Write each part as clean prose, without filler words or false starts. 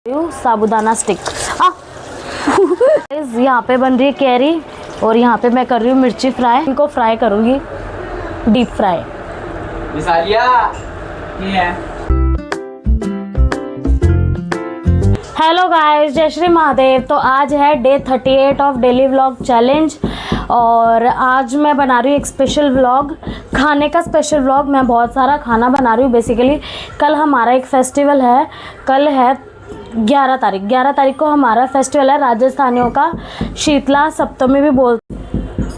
साबुदाना stick. यहाँ पे बन रही है कैरी और यहाँ पे मैं कर रही हूँ मिर्ची फ्राई। इनको फ्राई करूँगी, डीप फ्राई। हेलो गाइस, जय श्री महादेव। तो आज है day 38 of daily vlog challenge और आज मैं बना रही हूँ एक स्पेशल व्लॉग, खाने का स्पेशल व्लॉग। मैं बहुत सारा खाना बना रही हूँ बेसिकली। कल हमारा एक फेस्टिवल है, कल है 11 तारीख को हमारा फेस्टिवल है राजस्थानियों का, शीतला सप्तमी भी बोलते।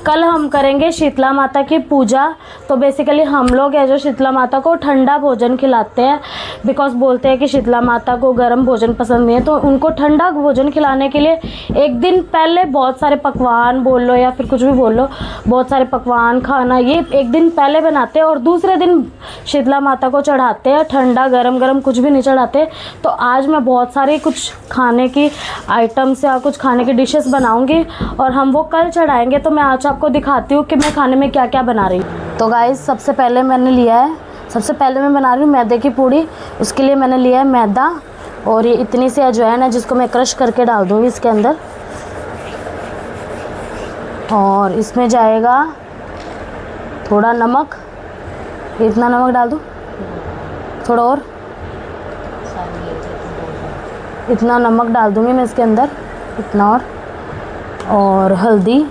कल हम करेंगे शीतला माता की पूजा। तो बेसिकली हम लोग है जो शीतला माता को ठंडा भोजन खिलाते हैं, बिकॉज बोलते हैं कि शीतला माता को गर्म भोजन पसंद नहीं है। तो उनको ठंडा भोजन खिलाने के लिए एक दिन पहले बहुत सारे पकवान बोल लो या फिर कुछ भी बोल लो, बहुत सारे पकवान खाना ये एक दिन पहले बनाते हैं और दूसरे दिन शीतला माता को चढ़ाते हैं। ठंडा गरम कुछ भी नहीं चढ़ाते। तो आज मैं बहुत सारी कुछ खाने की आइटम्स या कुछ खाने की डिशेस बनाऊंगी और हम वो कल चढ़ाएंगे। तो मैं आज आपको दिखाती हूँ कि मैं खाने में क्या क्या बना रही हूँ। तो गाइस सबसे पहले मैं बना रही हूँ मैदे की पूड़ी। उसके लिए मैंने लिया है मैदा और ये इतनी सी अजवाइन है जिसको मैं क्रश करके डाल दूँगी इसके अंदर। और इसमें जाएगा थोड़ा नमक, इतना नमक डाल दूँ, थोड़ा और इतना नमक डाल दूँगी मैं इसके अंदर, इतना और हल्दी,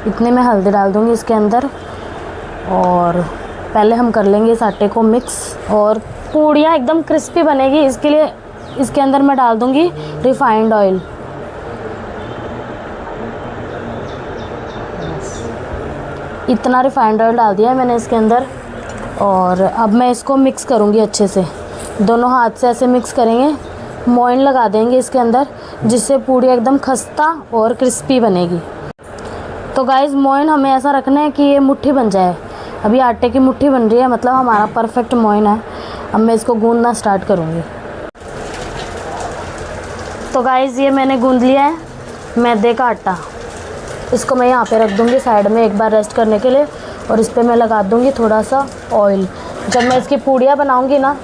इतने में हल्दी डाल दूँगी इसके अंदर। और पहले हम कर लेंगे इस आटे को मिक्स और पूड़ियाँ एकदम क्रिस्पी बनेगी। इसके लिए इसके अंदर मैं डाल दूँगी रिफाइंड ऑयल। इतना रिफाइंड ऑयल डाल दिया है मैंने इसके अंदर। और अब मैं इसको मिक्स करूँगी अच्छे से, दोनों हाथ से ऐसे मिक्स करेंगे। मोइन लगा देंगे इसके अंदर जिससे पूड़ी एकदम खस्ता और क्रिस्पी बनेगी। तो गाइस मोइन हमें ऐसा रखना है कि ये मुट्ठी बन जाए। अभी आटे की मुट्ठी बन रही है, मतलब हमारा परफेक्ट मोइन है। अब मैं इसको गूंदना स्टार्ट करूँगी। तो गाइस ये मैंने गूंद लिया है मैदे का आटा। इसको मैं यहाँ पे रख दूँगी साइड में एक बार रेस्ट करने के लिए और इस पर मैं लगा दूँगी थोड़ा सा ऑयल। जब मैं इसकी पूड़ियाँ बनाऊँगी ना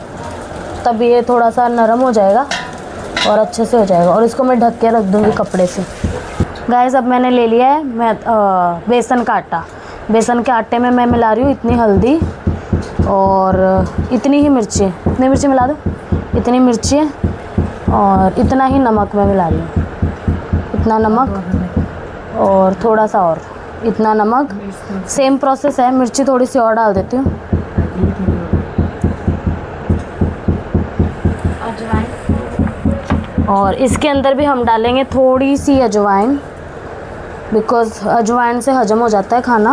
तब ये थोड़ा सा नरम हो जाएगा और अच्छे से हो जाएगा। और इसको मैं ढक के रख दूँगी कपड़े से। गाइस अब मैंने ले लिया है बेसन का आटा। बेसन के आटे में मैं मिला रही हूँ इतनी हल्दी और इतनी ही मिर्ची। इतनी मिर्ची मिला दूँ, इतनी मिर्ची है और इतना ही नमक मैं मिला रही हूँ। इतना नमक और थोड़ा सा और इतना नमक। सेम प्रोसेस है, मिर्ची थोड़ी सी और डाल देती हूँ। और इसके अंदर भी हम डालेंगे थोड़ी सी अजवाइन, बिकॉज़ अजवाइन से हजम हो जाता है खाना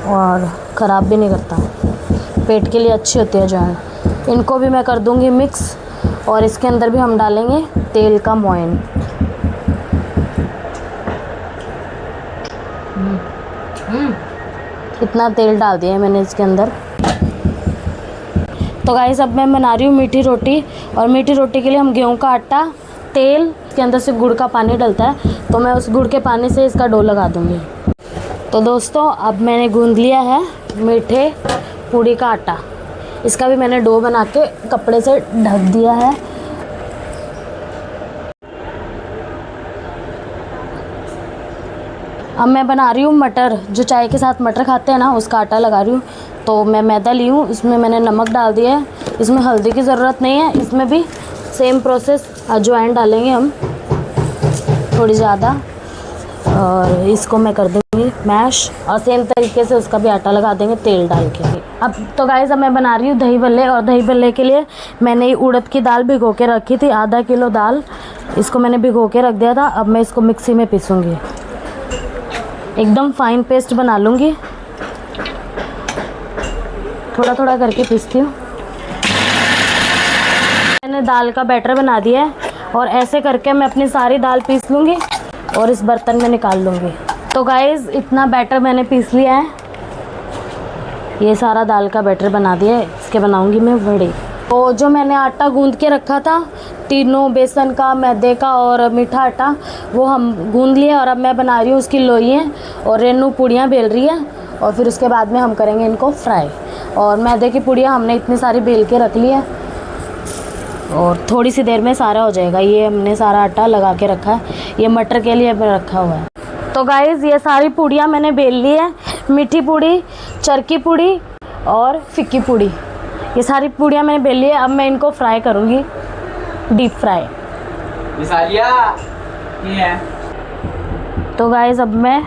और ख़राब भी नहीं करता, पेट के लिए अच्छी होती है अजवाइन। इनको भी मैं कर दूंगी मिक्स और इसके अंदर भी हम डालेंगे तेल का मोइन। इतना तेल डाल दिया है मैंने इसके अंदर। तो गाइस अब मैं बना रही हूँ मीठी रोटी और मीठी रोटी के लिए हम गेहूं का आटा, तेल, के अंदर से गुड़ का पानी डलता है। तो मैं उस गुड़ के पानी से इसका डो लगा दूँगी। तो दोस्तों अब मैंने गूंद लिया है मीठे पूड़ी का आटा। इसका भी मैंने डो बना के कपड़े से ढक दिया है। अब मैं बना रही हूँ मटर, जो चाय के साथ मटर खाते हैं ना, उसका आटा लगा रही हूँ। तो मैं मैदा ली हूँ, इसमें मैंने नमक डाल दिया है। इसमें हल्दी की ज़रूरत नहीं है। इसमें भी सेम प्रोसेस, अजवाइन डालेंगे हम थोड़ी ज़्यादा और इसको मैं कर दूँगी मैश और सेम तरीके से उसका भी आटा लगा देंगे तेल डाल के। अब तो गाइस अब मैं बना रही हूँ दही बल्ले और दही बल्ले के लिए मैंने उड़द की दाल भिगो के रखी थी, आधा किलो दाल। इसको मैंने भिगो के रख दिया था। अब मैं इसको मिक्सी में पीसूँगी, एकदम फाइन पेस्ट बना लूँगी। थोड़ा थोड़ा करके पीसती हूँ। मैंने दाल का बैटर बना दिया है और ऐसे करके मैं अपनी सारी दाल पीस लूँगी और इस बर्तन में निकाल लूँगी। तो गाइस इतना बैटर मैंने पीस लिया है, ये सारा दाल का बैटर बना दिया है। इसके बनाऊँगी मैं वड़े। तो जो मैंने आटा गूंद के रखा था, तीनों बेसन का, मैदे का और मीठा आटा, वो हम गूंद लिए और अब मैं बना रही हूँ उसकी लोइयाँ और रेनू पूड़ियाँ बेल रही है और फिर उसके बाद में हम करेंगे इनको फ्राई। और मैदे की पूड़ियाँ हमने इतनी सारी बेल के रख ली है और थोड़ी सी देर में सारा हो जाएगा। ये हमने सारा आटा लगा के रखा है, ये मटर के लिए रखा हुआ है। तो गाइज़ ये सारी पूड़ियाँ मैंने बेल ली है, मीठी पूड़ी, चरकी पूड़ी और फिक्की पूड़ी, ये सारी पूड़ियाँ मैंने बेल ली है। अब मैं इनको फ्राई करूँगी, डीप फ्राई। ये है। तो गाइज़ अब मैं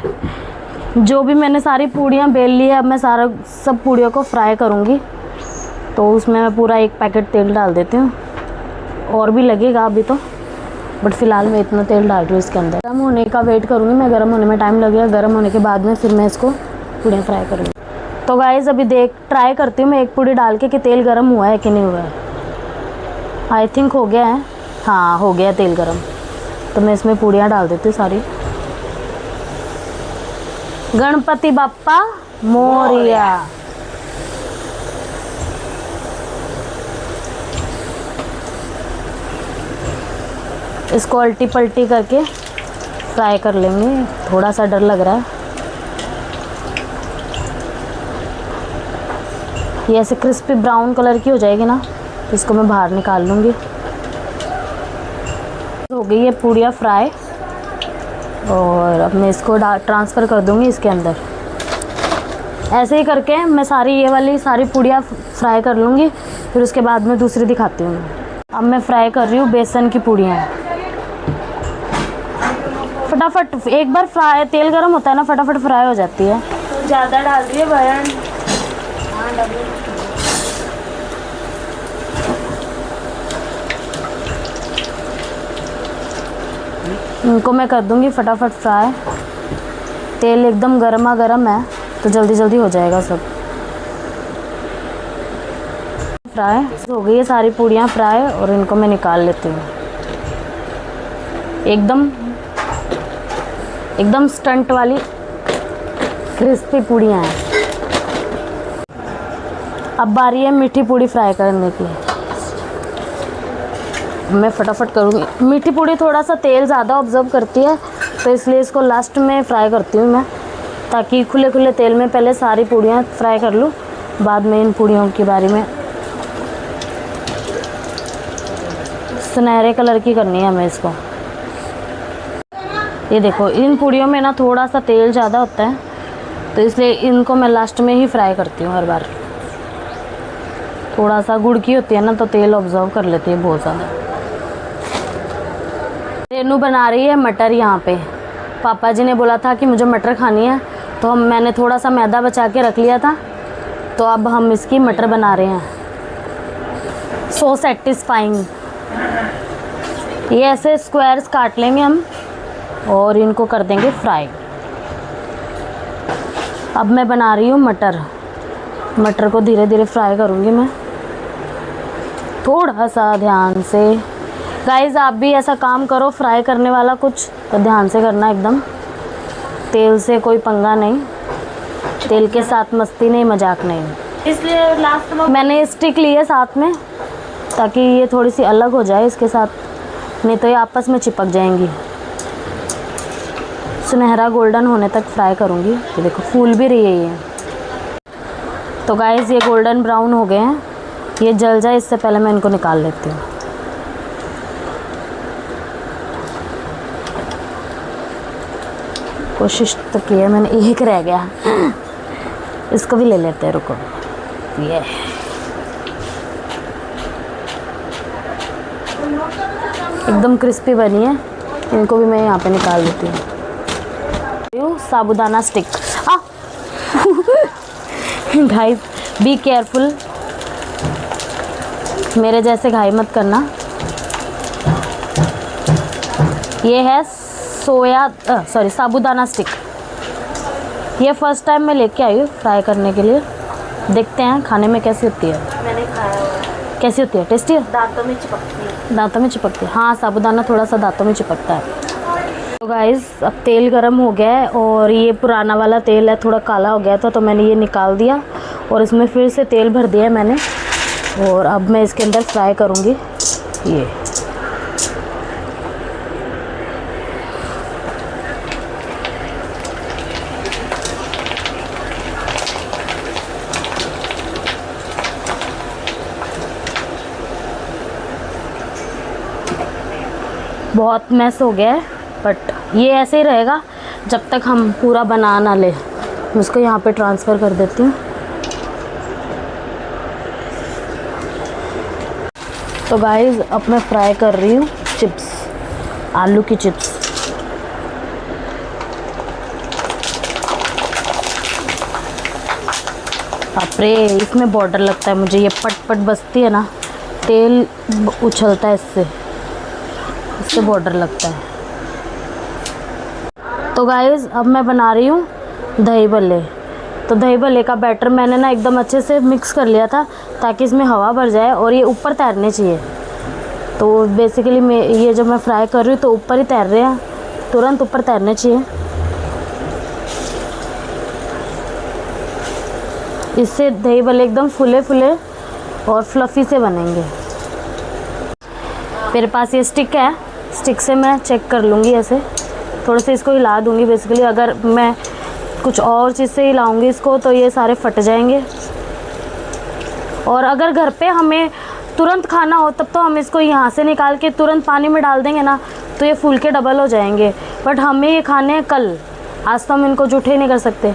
जो भी मैंने सारी पूड़ियाँ बेल ली है, अब मैं सब पूड़ियों को फ्राई करूँगी। तो उसमें मैं पूरा 1 पैकेट तेल डाल देती हूँ, और भी लगेगा अभी तो, बट फ़िलहाल मैं इतना तेल डाल रही हूँ इसके अंदर। गर्म होने का वेट करूँगी मैं, गर्म होने में टाइम लगेगा। गर्म होने के बाद में फिर मैं इसको पूड़ियाँ फ्राई करूँगी। तो गाइज़ अभी ट्राई करती हूँ मैं एक पूड़ी डाल के कि तेल गर्म हुआ है कि नहीं हुआ है। आई थिंक हो गया है, हाँ हो गया तेल गर्म। तो मैं इसमें पूड़ियाँ डाल देती हूँ सारी। गणपति बप्पा मोरिया। इसको अल्टी पल्टी करके फ्राई कर लेंगे, थोड़ा सा डर लग रहा है। ये ऐसे क्रिस्पी ब्राउन कलर की हो जाएगी ना, तो इसको मैं बाहर निकाल लूँगी। हो गई ये पूड़ियाँ फ्राई, और अब मैं इसको ट्रांसफ़र कर दूँगी इसके अंदर। ऐसे ही करके मैं ये वाली सारी पूड़ियाँ फ्राई कर लूँगी, फिर उसके बाद में दूसरी दिखाती हूँ। अब मैं फ्राई कर रही हूँ बेसन की पूड़ियाँ। फटाफट एक बार फ्राई, तेल गर्म होता है ना, फटाफट फ्राई हो जाती है। तो ज़्यादा डाल रही है बयान। इनको मैं कर दूंगी फटाफट फ्राई। तेल एकदम गर्मा गर्म है, तो जल्दी जल्दी हो जाएगा सब फ्राई। हो गई ये सारी पूड़ियाँ फ्राई, और इनको मैं निकाल लेती हूँ। एकदम स्टंट वाली क्रिस्पी पूड़ियाँ हैं। अब बारी है मीठी पूड़ी फ्राई करने की। मैं फटाफट करूँगी। मीठी पूड़ी थोड़ा सा तेल ज़्यादा ऑब्जर्व करती है, तो इसलिए इसको लास्ट में फ्राई करती हूँ मैं, ताकि खुले खुले तेल में पहले सारी पूड़ियाँ फ्राई कर लूँ, बाद में इन पूड़ियों की बारी में। सुनहरे कलर की करनी है हमें इसको। ये देखो, इन पूड़ियों में ना थोड़ा सा तेल ज़्यादा होता है, तो इसलिए इनको मैं लास्ट में ही फ्राई करती हूँ हर बार। थोड़ा सा गुड़ की होती है ना, तो तेल ऑब्जर्व कर लेती है बहुत ज़्यादा। रेनू बना रही है मटर यहाँ पे। पापा जी ने बोला था कि मुझे मटर खानी है, तो मैंने थोड़ा सा मैदा बचा के रख लिया था, तो अब हम इसकी मटर बना रहे हैं। सो सेटिस्फाइंग। ये ऐसे स्क्वायर्स काट लेंगे हम, और इनको कर देंगे फ्राई। अब मैं बना रही हूँ मटर को धीरे धीरे फ्राई करूँगी मैं, थोड़ा सा ध्यान से। गाइज़ आप भी ऐसा काम करो, फ्राई करने वाला कुछ तो ध्यान से करना एकदम। तेल से कोई पंगा नहीं, तेल के साथ मस्ती नहीं, मजाक नहीं। इसलिए लास्ट में मैंने स्टिक ली है साथ में, ताकि ये थोड़ी सी अलग हो जाए इसके साथ, नहीं तो ये आपस में चिपक जाएंगी। सुनहरा गोल्डन होने तक फ्राई करूँगी। ये देखो फूल भी रही है ये। तो गाइज़ ये गोल्डन ब्राउन हो गए हैं, ये जल जाए इससे पहले मैं इनको निकाल लेती हूँ। कोशिश तो की है मैंने, एक रह गया, इसको भी ले लेते हैं, रुको। ये एकदम क्रिस्पी बनी है, इनको भी मैं यहाँ पे निकाल देती हूँ। साबूदाना स्टिक। गाइस बी केयरफुल, मेरे जैसे घाई मत करना। ये है साबूदाना स्टिक। ये फर्स्ट टाइम मैं लेके आई हूँ फ्राई करने के लिए। देखते हैं खाने में कैसी होती है। मैंने खाया हुआ है। कैसी होती है? टेस्टी है? दांतों में चिपकती है। दांतों में चिपकती है, हाँ साबूदाना थोड़ा सा दांतों में चिपकता है। तो गाइस अब तेल गरम हो गया है, और ये पुराना वाला तेल है, थोड़ा काला हो गया था, तो मैंने ये निकाल दिया और इसमें फिर से तेल भर दिया है मैंने। और अब मैं इसके अंदर फ्राई करूँगी ये। बहुत मैस हो गया है, बट ये ऐसे ही रहेगा जब तक हम पूरा बना ना ले। मैं इसको यहाँ पे ट्रांसफ़र कर देती हूँ। तो गाइस अब मैं फ्राई कर रही हूँ चिप्स, आलू की चिप्स। बापरे, इसमें बॉर्डर लगता है मुझे, ये पट पट बसती है ना, तेल उछलता है इससे बॉर्डर लगता है। तो गाइस अब मैं बना रही हूँ दही भल्ले। तो दही भल्ले का बैटर मैंने ना एकदम अच्छे से मिक्स कर लिया था ताकि इसमें हवा भर जाए और ये ऊपर तैरने चाहिए। तो बेसिकली ये जब मैं फ्राई कर रही हूँ तो ऊपर ही तैर रहे हैं, तुरंत ऊपर तैरने चाहिए। इससे दही भल्ले एकदम फुले फुले और फ्लफ़ी से बनेंगे। मेरे पास ये स्टिक है, स्टिक से मैं चेक कर लूँगी, ऐसे थोड़ा सा इसको हिला दूँगी। बेसिकली अगर मैं कुछ और चीज़ से हिलाऊँगी इसको तो ये सारे फट जाएंगे। और अगर घर पे हमें तुरंत खाना हो तब तो हम इसको यहाँ से निकाल के तुरंत पानी में डाल देंगे ना, तो ये फूल के डबल हो जाएंगे। बट हमें ये खाने हैं कल, आज तो हम इनको जूठे नहीं कर सकते,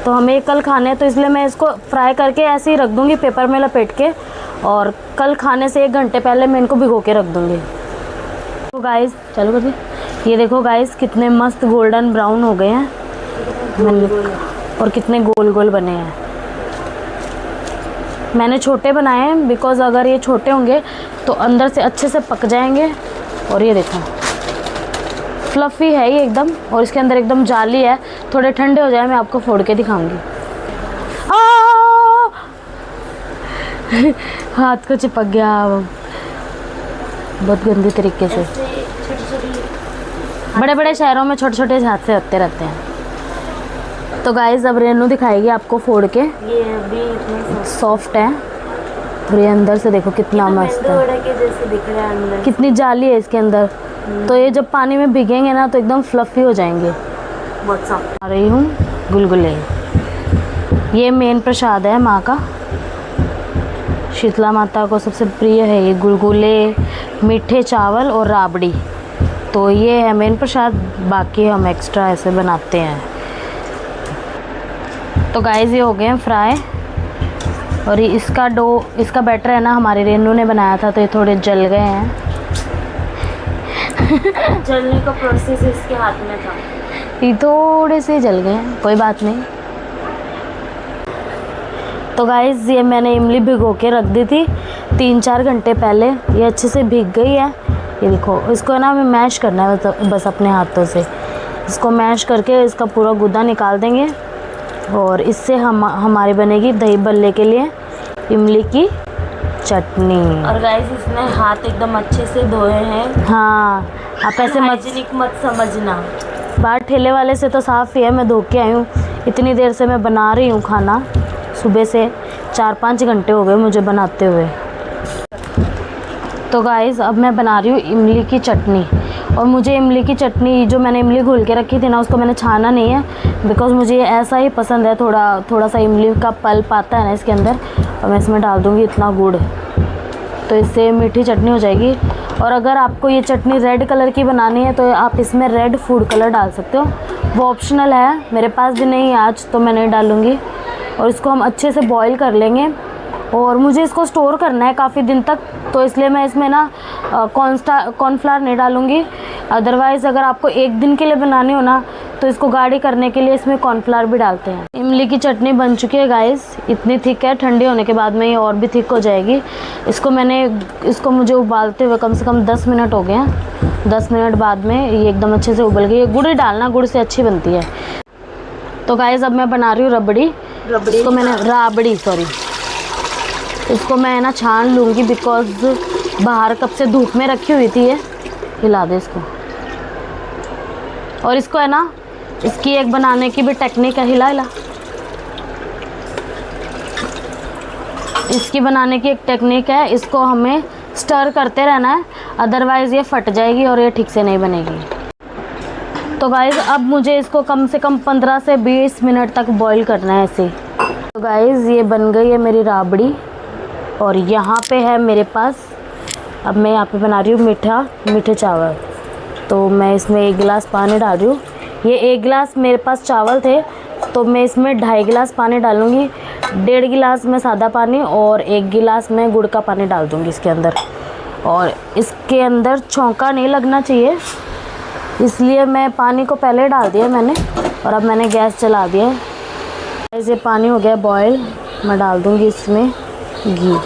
तो हमें ये कल खाने हैं। तो इसलिए मैं इसको फ्राई करके ऐसे ही रख दूँगी पेपर में लपेट के, और कल खाने से 1 घंटे पहले मैं इनको भिगो के रख दूँगी। तो गाइस चलो कर, ये देखो गाइस कितने मस्त गोल्डन ब्राउन हो गए हैं और कितने गोल गोल बने हैं। मैंने छोटे बनाए हैं बिकॉज़ अगर ये छोटे होंगे तो अंदर से अच्छे से पक जाएंगे। और ये देखो फ्लफ़ी है ये एकदम, और इसके अंदर एकदम जाली है। थोड़े ठंडे हो जाए मैं आपको फोड़ के दिखाऊंगी। हाथ को चिपक गया बहुत गंदी तरीके से। बड़े बड़े शहरों में छोटे छोटे हाथ से होते रहते हैं। तो गाइस अब रेनू दिखाएगी आपको फोड़ के। ये अभी इतने सॉफ्ट है और ये अंदर से देखो कितना मस्त है, वड़ा के जैसे दिख रहा है अंदर, कितनी जाली है इसके अंदर। तो ये जब पानी में भिगेंगे ना तो एकदम फ्लफ़ी हो जाएंगे। बहुत सॉफ्ट। आ रही हूँ गुलगुले। ये मेन प्रसाद है माँ का, शीतला माता को सबसे प्रिय है ये गुलगुले, मीठे चावल और राबड़ी। तो ये है मेन प्रसाद, बाकी हम एक्स्ट्रा ऐसे बनाते हैं। तो गाइस ये हो गए हैं फ्राई, और ये इसका बैटर है ना हमारी रेनू ने बनाया था, तो ये थोड़े जल गए हैं। जलने का प्रोसेस इसके हाथ में था, ये थोड़े से जल गए हैं, कोई बात नहीं। तो गाइस ये मैंने इमली भिगो के रख दी थी 3-4 घंटे पहले, ये अच्छे से भीग गई है। ये देखो इसको ना हमें मैश करना है बस अपने हाथों से। इसको मैश करके इसका पूरा गुदा निकाल देंगे, और इससे हमारी बनेगी दही भल्ले के लिए इमली की चटनी। और गाइस इसने हाथ एकदम अच्छे से धोए हैं। हाँ, आप ऐसे हाइजीनिक मत समझना, बाहर ठेले वाले से तो साफ़ ही है, मैं धो के आई हूँ। इतनी देर से मैं बना रही हूँ खाना, सुबह से 4-5 घंटे हो गए मुझे बनाते हुए। तो गाइस अब मैं बना रही हूँ इमली की चटनी। और मुझे इमली की चटनी, जो मैंने इमली घोल के रखी थी ना, उसको मैंने छाना नहीं है बिकॉज़ मुझे ये ऐसा ही पसंद है। थोड़ा सा इमली का पल्प आता है ना इसके अंदर, और मैं इसमें डाल दूँगी इतना गुड़, तो इससे मीठी चटनी हो जाएगी। और अगर आपको ये चटनी रेड कलर की बनानी है तो आप इसमें रेड फूड कलर डाल सकते हो, वो ऑप्शनल है। मेरे पास भी नहीं है आज, तो मैं नहीं डालूँगी। और इसको हम अच्छे से बॉईल कर लेंगे, और मुझे इसको स्टोर करना है काफ़ी दिन तक, तो इसलिए मैं इसमें ना कॉर्नफ्लावर नहीं डालूँगी। अदरवाइज़ अगर आपको 1 दिन के लिए बनानी हो ना तो इसको गाढ़ी करने के लिए इसमें कॉर्नफ्लावर भी डालते हैं। इमली की चटनी बन चुकी है गाइस, इतनी थिक है, ठंडी होने के बाद में ये और भी थिक हो जाएगी। इसको मुझे उबालते हुए कम से कम 10 मिनट हो गए हैं। 10 मिनट बाद में ये एकदम अच्छे से उबल गई है। गुड़ डालना, गुड़ से अच्छी बनती है। तो गाइस अब मैं बना रही हूँ राबड़ी। इसको मैं ना छान लूँगी बिकॉज़ बाहर कब से धूप में रखी हुई थी। ये हिला दे इसको। और इसको है ना, इसकी एक बनाने की भी टेक्निक है, हिला। इसकी बनाने की एक टेक्निक है, इसको हमें स्टर करते रहना है, अदरवाइज़ ये फट जाएगी और ये ठीक से नहीं बनेगी। तो गाइज़ अब मुझे इसको कम से कम 15 से 20 मिनट तक बॉईल करना है ऐसे। तो गाइज़ ये बन गई है मेरी राबड़ी, और यहाँ पे है मेरे पास, अब मैं यहाँ पे बना रही हूँ मीठे चावल। तो मैं इसमें 1 गिलास पानी डाल रही हूँ। ये 1 गिलास मेरे पास चावल थे तो मैं इसमें 2.5 गिलास पानी डालूँगी। 1.5 गिलास में सादा पानी और 1 गिलास में गुड़ का पानी डाल दूँगी इसके अंदर। और इसके अंदर छौंका नहीं लगना चाहिए, इसलिए मैं पानी को पहले डाल दिया मैंने और अब मैंने गैस चला दिया है। ऐसे पानी हो गया बॉयल, मैं डाल दूँगी इसमें घी।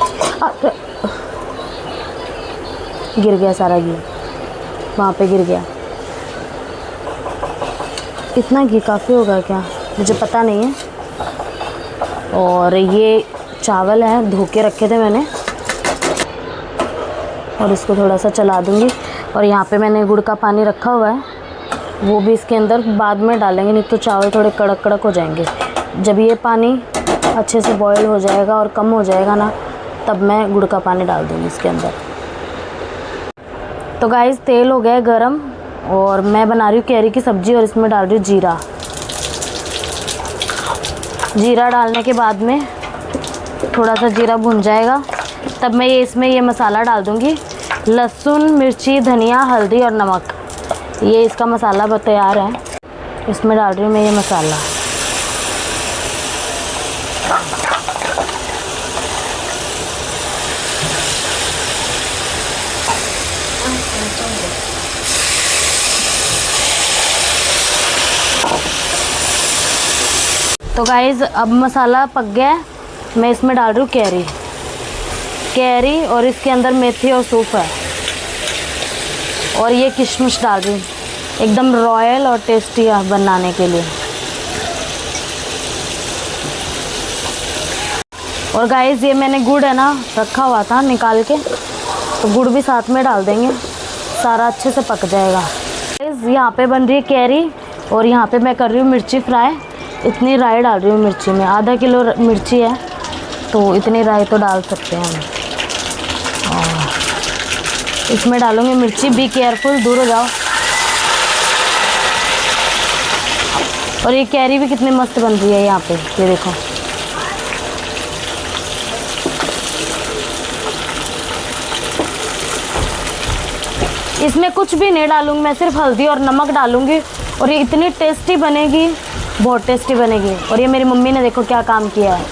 गिर गया सारा घी, वहाँ पे गिर गया। इतना घी काफ़ी होगा क्या, मुझे पता नहीं है। और ये चावल है, धो के रखे थे मैंने, और इसको थोड़ा सा चला दूँगी। और यहाँ पे मैंने गुड़ का पानी रखा हुआ है, वो भी इसके अंदर बाद में डालेंगे, नहीं तो चावल थोड़े कड़क कड़क हो जाएंगे। जब ये पानी अच्छे से बॉयल हो जाएगा और कम हो जाएगा ना, तब मैं गुड़ का पानी डाल दूँगी इसके अंदर। तो गाइस तेल हो गया है गरम और मैं बना रही हूँ कैरी की सब्ज़ी और इसमें डाल रही हूँ जीरा। जीरा डालने के बाद में थोड़ा सा जीरा भुन जाएगा, तब मैं इसमें ये मसाला डाल दूँगी। लहसुन, मिर्ची, धनिया, हल्दी और नमक, ये इसका मसाला तैयार है। इसमें डाल रही हूँ मैं ये मसाला। तो गाइज़ अब मसाला पक गया है, मैं इसमें डाल रही हूँ कैरी और इसके अंदर मेथी और सूफ है। और ये किशमिश डाल रही हूँ एकदम रॉयल और टेस्टी बनाने के लिए। और गाइज़ ये मैंने गुड़ है ना रखा हुआ था निकाल के, तो गुड़ भी साथ में डाल देंगे, सारा अच्छे से पक जाएगा। गाइज़ यहाँ पे बन रही है कैरी और यहाँ पे मैं कर रही हूँ मिर्ची फ्राई। इतनी राई डाल रही हूँ मिर्ची में, आधा किलो मिर्ची है तो इतनी राई तो डाल सकते हैं हम। और इसमें डालूँगी मिर्ची। बी केयरफुल, दूर हो जाओ। और ये कैरी भी कितनी मस्त बन रही है यहाँ पे, ये देखो। इसमें कुछ भी नहीं डालूँगी मैं, सिर्फ हल्दी और नमक डालूँगी और ये इतनी टेस्टी बनेगी, बहुत टेस्टी बनेगी। और ये मेरी मम्मी ने देखो क्या काम किया है,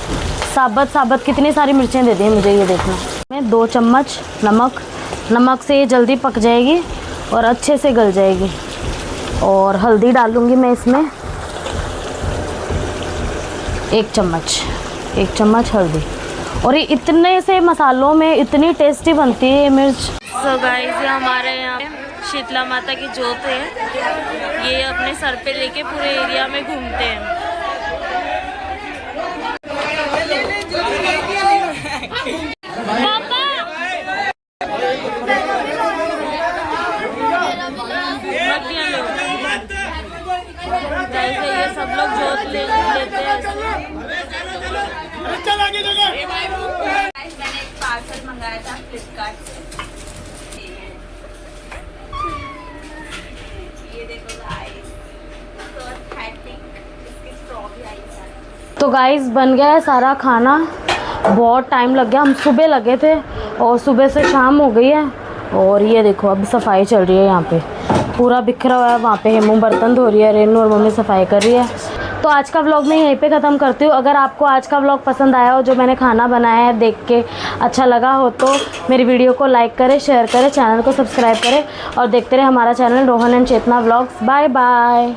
साबत कितनी सारी मिर्चें दे दी मुझे, ये देखना। मैं 2 चम्मच नमक से ये जल्दी पक जाएगी और अच्छे से गल जाएगी। और हल्दी डालूँगी मैं इसमें 1 चम्मच हल्दी। और ये इतने से मसालों में इतनी टेस्टी बनती है ये मिर्च। सो गाइस ये हमारे यहाँ शीतला माता की जोत है, ये अपने सर पे लेके पूरे एरिया में घूमते हैं। ये सब लोग जोत लेते हैं। मैंने एक पार्सल मंगाया था फ्लिपकार्ट से, ये देखो गाइस, तो एस्थेटिक इसकी स्ट्रॉबेरी आई है। तो गाइस बन गया है सारा खाना, बहुत टाइम लग गया, हम सुबह लगे थे और सुबह से शाम हो गई है। और ये देखो अब सफाई चल रही है, यहाँ पे पूरा बिखरा हुआ है, वहाँ पे हेमू बर्तन धो रही है, रेनू और मम्मी सफाई कर रही है। तो आज का व्लॉग मैं यहीं पे ख़त्म करती हूँ। अगर आपको आज का व्लॉग पसंद आया हो, जो मैंने खाना बनाया है देख के अच्छा लगा हो, तो मेरी वीडियो को लाइक करें, शेयर करें, चैनल को सब्सक्राइब करें और देखते रहे हमारा channel Rohan and Chetna vlogs. Bye bye.